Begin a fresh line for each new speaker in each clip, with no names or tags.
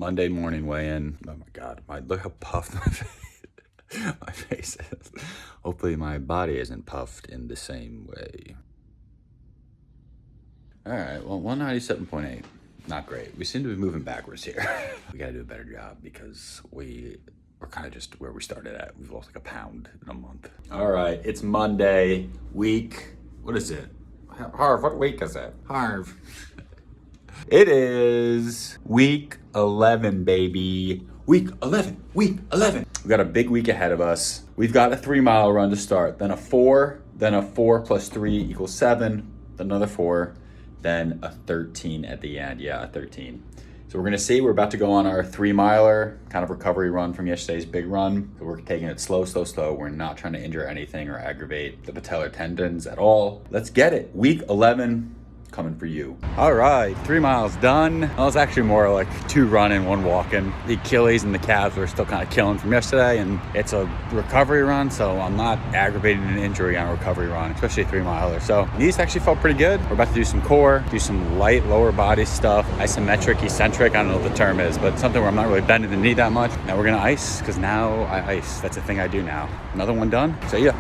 Monday morning weigh-in. Oh my God, look how puffed my face is. Hopefully my body isn't puffed in the same way. All right, well, 197.8, not great. We seem to be moving backwards here. We gotta do a better job because we're kind of just where we started at. We've lost like a pound in a month. All right, it's Monday, what is it? Harv, what week is it? Harv. It is week 11, baby. Week 11. We got a big week ahead of us. We've got a 3-mile run to start, then a 4 plus 3 equals 7, then another 4, then a 13 at the end. Yeah, a 13. So we're gonna see, we're about to go on our 3-miler, kind of recovery run from yesterday's big run. So we're taking it slow. We're not trying to injure anything or aggravate the patellar tendons at all. Let's get it. Week 11, coming for you. All right, 3 miles done. Well, it's actually more like 2 running, 1 walking. The Achilles and the calves are still kind of killing from yesterday, and it's a recovery run, so I'm not aggravating an injury on a recovery run, especially a 3-miler. So knees actually felt pretty good. We're about to do some core, do some light lower body stuff, isometric, eccentric, I don't know what the term is, but something where I'm not really bending the knee that much. Now we're gonna ice, because now I ice. That's a thing I do now. Another one done, so yeah.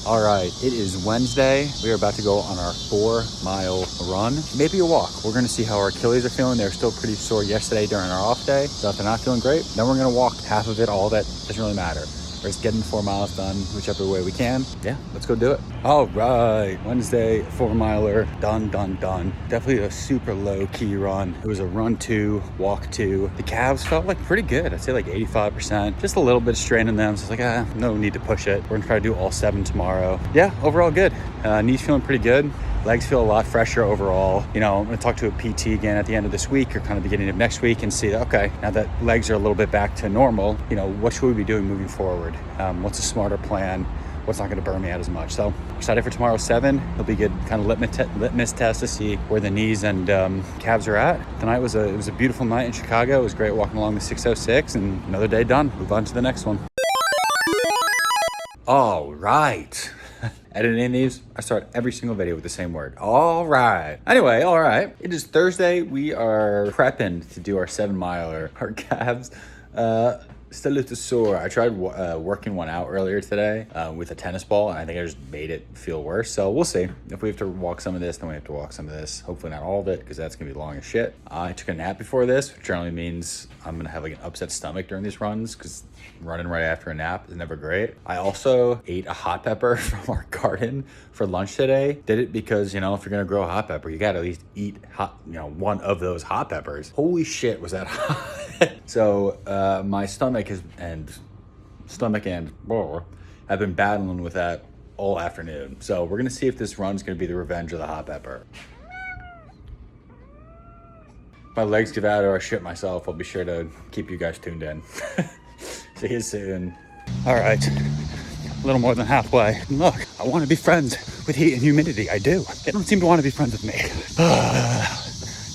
All right, it is Wednesday. We are about to go on our 4-mile run, maybe a walk. We're gonna see how our Achilles are feeling. They were still pretty sore yesterday during our off day. So if they're not feeling great, then we're gonna walk half of it. All that doesn't really matter. We're just getting 4 miles done, whichever way we can. Yeah, let's go do it. All right, Wednesday, 4-miler, done. Definitely a super low key run. It was a run 2, walk 2. The calves felt like pretty good. I'd say like 85%. Just a little bit of strain in them. So it's like, no need to push it. We're gonna try to do all 7 tomorrow. Yeah, overall good. Knees feeling pretty good. Legs feel a lot fresher overall. You know, I'm gonna talk to a PT again at the end of this week or kind of beginning of next week and see, okay, now that legs are a little bit back to normal, you know, what should we be doing moving forward? What's a smarter plan? What's not gonna burn me out as much? So excited for tomorrow's 7. It'll be good kind of litmus test to see where the knees and calves are at. Tonight was it was a beautiful night in Chicago. It was great walking along the 606 and another day done. Move on to the next one. All right. Editing these, I start every single video with the same word. All right. Anyway, all right. It is Thursday. We are prepping to do our 7-miler. Our calves still a little sore. I tried working one out earlier today with a tennis ball, and I think I just made it feel worse. So we'll see. If we have to walk some of this, then we have to walk some of this. Hopefully not all of it, because that's gonna be long as shit. I took a nap before this, which generally means I'm gonna have like an upset stomach during these runs, because running right after a nap is never great. I also ate a hot pepper from our garden for lunch today. Did it because, you know, if you're gonna grow a hot pepper, you gotta at least eat one of those hot peppers. Holy shit, was that hot. So my stomach and have been battling with that all afternoon. So we're gonna see if this run's gonna be the revenge of the hot pepper. My legs give out or I shit myself, I'll be sure to keep you guys tuned in. See you soon. All right, a little more than halfway. Look, I want to be friends with heat and humidity. I do. They don't seem to want to be friends with me.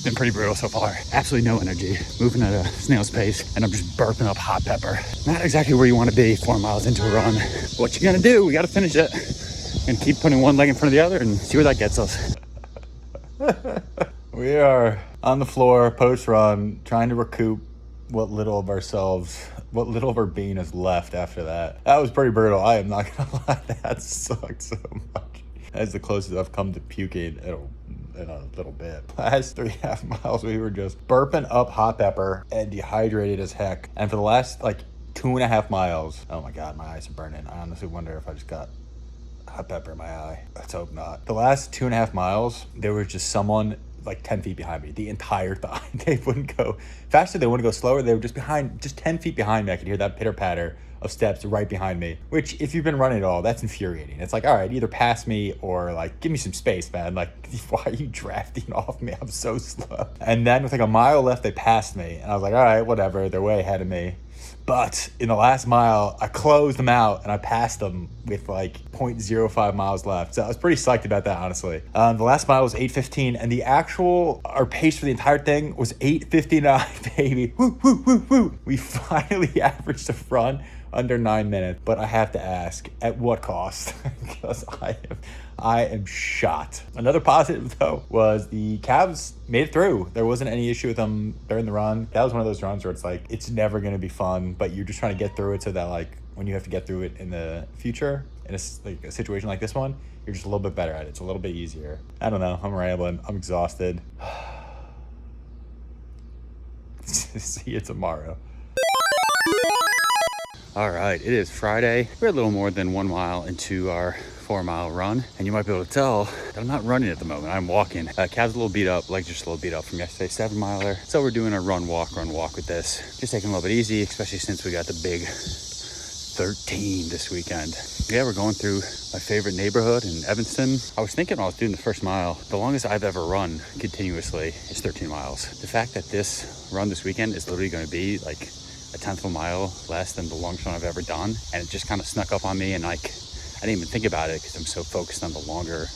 Been pretty brutal so far. Absolutely no energy. Moving at a snail's pace, and I'm just burping up hot pepper. Not exactly where you want to be 4 miles into a run. What you gonna do? We gotta finish it. And keep putting one leg in front of the other and see where that gets us. We are on the floor post-run, trying to recoup what little of our being is left after that. That was pretty brutal. I am not gonna lie, that sucked so much. That's the closest I've come to puking in a little bit. Last 3.5 miles, we were just burping up hot pepper and dehydrated as heck. And for the last like 2.5 miles, oh my God, my eyes are burning. I honestly wonder if I just got hot pepper in my eye. Let's hope not. The last 2.5 miles, there was just someone like 10 feet behind me the entire time. They wouldn't go faster, they wouldn't go slower. They were just 10 feet behind me. I could hear that pitter patter of steps right behind me, which if you've been running at all, that's infuriating. It's like, all right, either pass me or like, give me some space, man. Like, why are you drafting off me? I'm so slow. And then with like a mile left, they passed me. And I was like, all right, whatever. They're way ahead of me. But in the last mile, I closed them out and I passed them with like 0.05 miles left. So I was pretty psyched about that, honestly. The last mile was 8:15 and our pace for the entire thing was 8:59, baby. Woo, woo, woo, woo. We finally averaged a run under 9 minutes. But I have to ask, at what cost? Because I am shot. Another positive though was the calves made it through. There wasn't any issue with them during the run. That was one of those runs where it's like, it's never going to be fun, but you're just trying to get through it so that like when you have to get through it in the future, in a situation like this one, you're just a little bit better at it. It's a little bit easier. I don't know. I'm rambling. I'm exhausted. See you tomorrow. All right, it is Friday. We're a little more than 1 mile into our 4-mile run, and you might be able to tell that I'm not running at the moment. I'm walking. Calves a little beat up, legs just a little beat up from yesterday's 7-miler. So we're doing a run walk with this. Just taking a little bit easy, especially since we got the big 13 this weekend. Yeah, we're going through my favorite neighborhood in Evanston. I was thinking while I was doing the first mile, the longest I've ever run continuously is 13 miles. The fact that this run this weekend is literally going to be like a 1/10 of a mile less than the longest one I've ever done, and it just kind of snuck up on me, and like I didn't even think about it because I'm so focused on the longer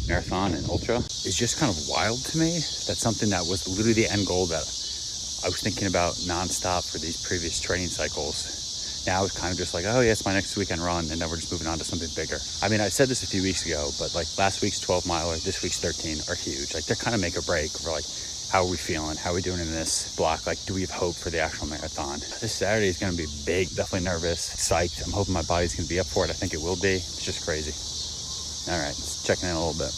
marathon and ultra. It's just kind of wild to me. That's something that was literally the end goal that I was thinking about nonstop for these previous training cycles. Now it's kind of just like, oh yeah, it's my next weekend run, and then we're just moving on to something bigger. I mean, I said this a few weeks ago, but like last week's 12-miler, this week's 13 are huge. Like they're kind of make or break for like, how are we feeling? How are we doing in this block? Like, do we have hope for the actual marathon? This Saturday is gonna be big, definitely nervous, psyched. I'm hoping my body's gonna be up for it. I think it will be. It's just crazy. All right, let's check in a little bit.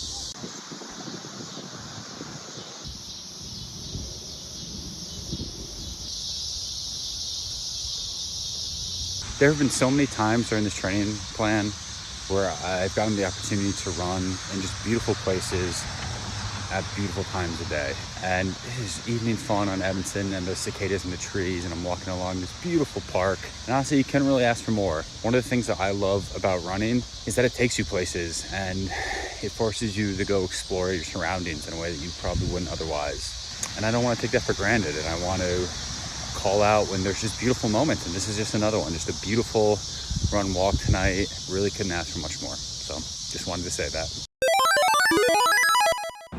There have been so many times during this training plan where I've gotten the opportunity to run in just beautiful places at beautiful times of day. And it is evening falling on Evanston, and there's cicadas in the trees, and I'm walking along this beautiful park. And honestly, you couldn't really ask for more. One of the things that I love about running is that it takes you places, and it forces you to go explore your surroundings in a way that you probably wouldn't otherwise. And I don't want to take that for granted, and I want to call out when there's just beautiful moments, and this is just another one. Just a beautiful run walk tonight. Really couldn't ask for much more. So just wanted to say that.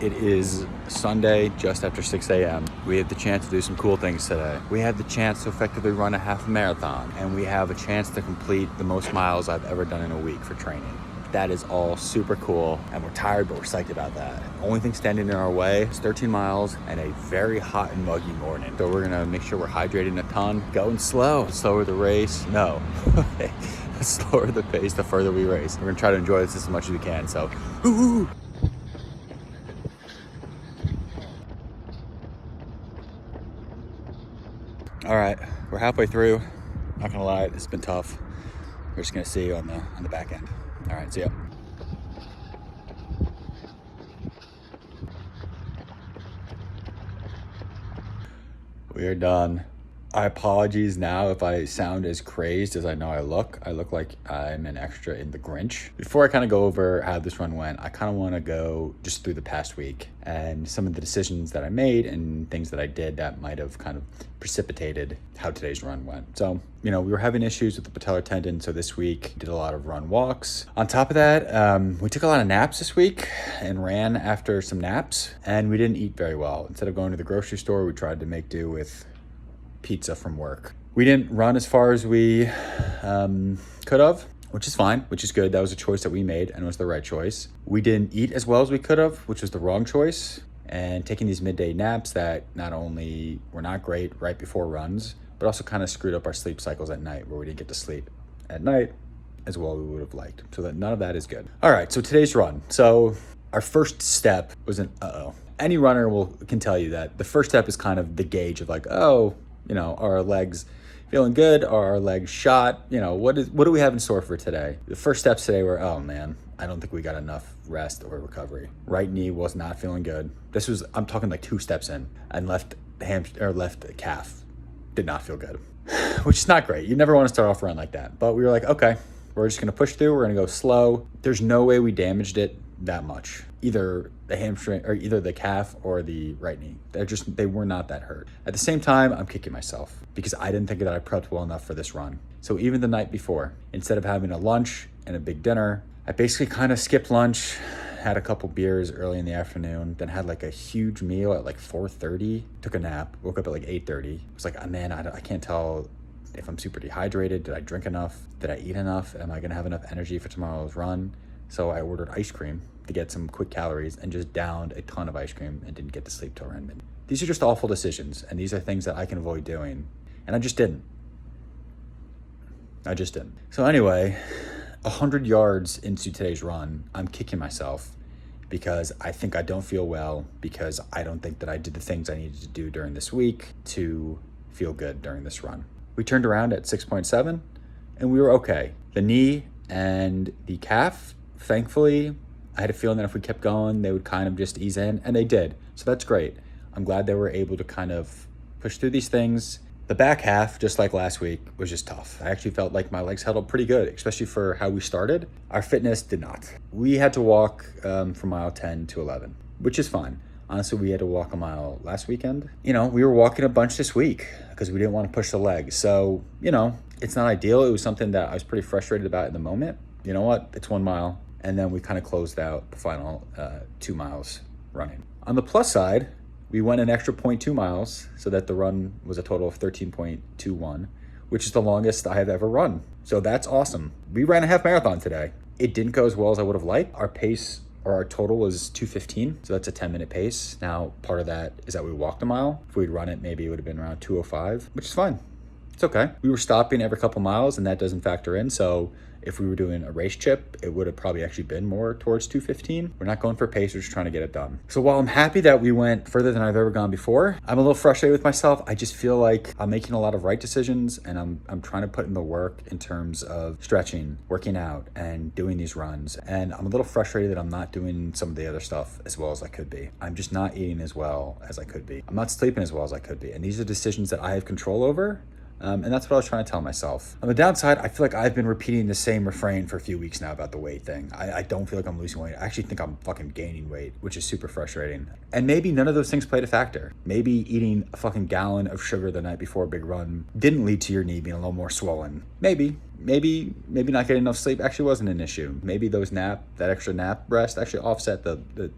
It is Sunday, just after 6 a.m. We have the chance to do some cool things today. We have the chance to effectively run a half marathon, and we have a chance to complete the most miles I've ever done in a week for training. That is all super cool, and we're tired, but we're psyched about that. The only thing standing in our way is 13 miles and a very hot and muggy morning. So we're gonna make sure we're hydrating a ton, going slow. Slower the race, no. The slower the pace, the further we race. We're gonna try to enjoy this as much as we can, so woo-hoo! All right, we're halfway through. Not gonna lie, it's been tough. We're just gonna see you on the back end. All right, see ya. We are done. I apologize now if I sound as crazed as I know I look. I look like I'm an extra in The Grinch. Before I kind of go over how this run went, I kind of want to go just through the past week and some of the decisions that I made and things that I did that might have kind of precipitated how today's run went. So, we were having issues with the patellar tendon, so this week did a lot of run walks. On top of that, we took a lot of naps this week and ran after some naps, and we didn't eat very well. Instead of going to the grocery store, we tried to make do with pizza from work. We didn't run as far as we could have, which is fine, which is good. That was a choice that we made and was the right choice. We didn't eat as well as we could have, which was the wrong choice. And taking these midday naps that not only were not great right before runs, but also kind of screwed up our sleep cycles at night, where we didn't get to sleep at night as well as we would have liked. So that none of that is good. All right, so today's run. So our first step was an Any runner can tell you that the first step is kind of the gauge of like, are our legs feeling good? Are our legs shot? What do we have in store for today? The first steps today were, oh man, I don't think we got enough rest or recovery. Right knee was not feeling good. I'm talking like 2 steps in, and left calf did not feel good, which is not great. You never want to start off a run like that. But we were like, okay, we're just going to push through. We're going to go slow. There's no way we damaged it that much. Either the hamstring or either the calf or the right knee. They were not that hurt. At the same time, I'm kicking myself because I didn't think that I prepped well enough for this run. So even the night before, instead of having a lunch and a big dinner, I basically kind of skipped lunch, had a couple beers early in the afternoon, then had like a huge meal at like 4:30, took a nap, woke up at like 8:30. It was like, oh man, I can't tell if I'm super dehydrated, did I drink enough? Did I eat enough? Am I gonna have enough energy for tomorrow's run? So I ordered ice cream to get some quick calories and just downed a ton of ice cream and didn't get to sleep till around midnight. These are just awful decisions, and these are things that I can avoid doing. And I just didn't. So anyway, 100 yards into today's run, I'm kicking myself because I think I don't feel well, because I don't think that I did the things I needed to do during this week to feel good during this run. We turned around at 6.7 and we were okay. The knee and the calf, thankfully, I had a feeling that if we kept going, they would kind of just ease in, and they did. So that's great. I'm glad they were able to kind of push through these things. The back half, just like last week, was just tough. I actually felt like my legs held up pretty good, especially for how we started. Our fitness did not. We had to walk from mile 10 to 11, which is fine. Honestly, we had to walk a mile last weekend. We were walking a bunch this week because we didn't want to push the legs. So, it's not ideal. It was something that I was pretty frustrated about in the moment. You know what? It's 1 mile. And then we kind of closed out the final 2 miles running. On the plus side, we went an extra 0.2 miles so that the run was a total of 13.21, which is the longest I have ever run. So that's awesome. We ran a half marathon today. It didn't go as well as I would have liked. Our pace, or our total, was 2:15. So that's a 10-minute pace. Now, part of that is that we walked a mile. If we'd run it, maybe it would have been around 2:05, which is fine. It's okay. We were stopping every couple miles, and that doesn't factor in. So if we were doing a race chip, it would have probably actually been more towards 2:15. We're not going for pace, we're just trying to get it done. So while I'm happy that we went further than I've ever gone before, I'm a little frustrated with myself. I just feel like I'm making a lot of right decisions, and I'm trying to put in the work in terms of stretching, working out, and doing these runs. And I'm a little frustrated that I'm not doing some of the other stuff as well as I could be. I'm just not eating as well as I could be. I'm not sleeping as well as I could be. And these are decisions that I have control over. And that's what I was trying to tell myself. On the downside, I feel like I've been repeating the same refrain for a few weeks now about the weight thing. I don't feel like I'm losing weight. I actually think I'm fucking gaining weight, which is super frustrating. And maybe none of those things played a factor. Maybe eating a fucking gallon of sugar the night before a big run didn't lead to your knee being a little more swollen. Maybe not getting enough sleep actually wasn't an issue. Maybe that extra nap rest actually offset the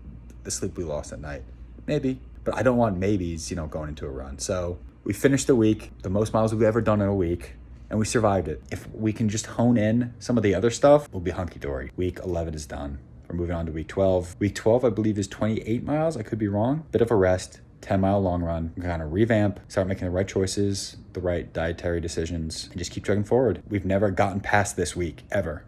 sleep we lost at night. Maybe. But I don't want maybes, going into a run. So we finished the week, the most miles we've ever done in a week, and we survived it. If we can just hone in some of the other stuff, we'll be hunky-dory. Week 11 is done. We're moving on to week 12. Week 12, I believe, is 28 miles. I could be wrong. Bit of a rest, 10-mile long run. We kind of revamp, start making the right choices, the right dietary decisions, and just keep trucking forward. We've never gotten past this week, ever.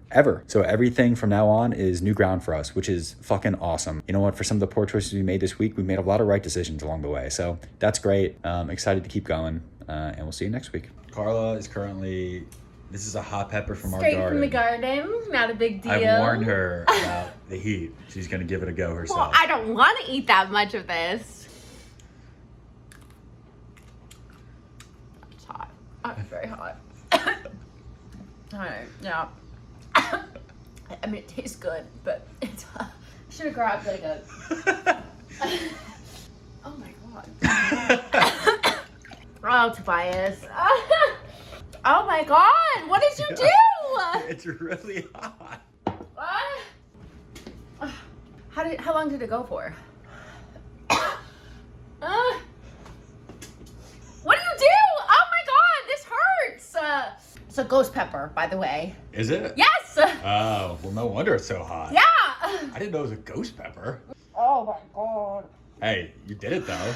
So everything from now on is new ground for us, which is fucking awesome. You know what? For some of the poor choices we made this week, we made a lot of right decisions along the way. So that's great. Excited to keep going, and we'll see you next week. Carla is currently... This is a hot pepper from our garden.
Straight from the garden, not a big deal.
I've warned her about the heat. She's going to give it a go herself.
Well, I don't want to eat that much of this. It's hot. It's very hot. Alright, yeah. I mean, it tastes good, but it's hot. I should have grabbed like a... Oh my god. Oh, Tobias. Oh my god, what did you do?
It's really hot.
How long did it go for? What do you do? Oh my god, this hurts. It's a ghost pepper, by the way.
Is it?
Yes.
Oh, well, no wonder it's so hot.
Yeah.
I didn't know it was a ghost pepper.
Oh my god.
Hey, you did it though.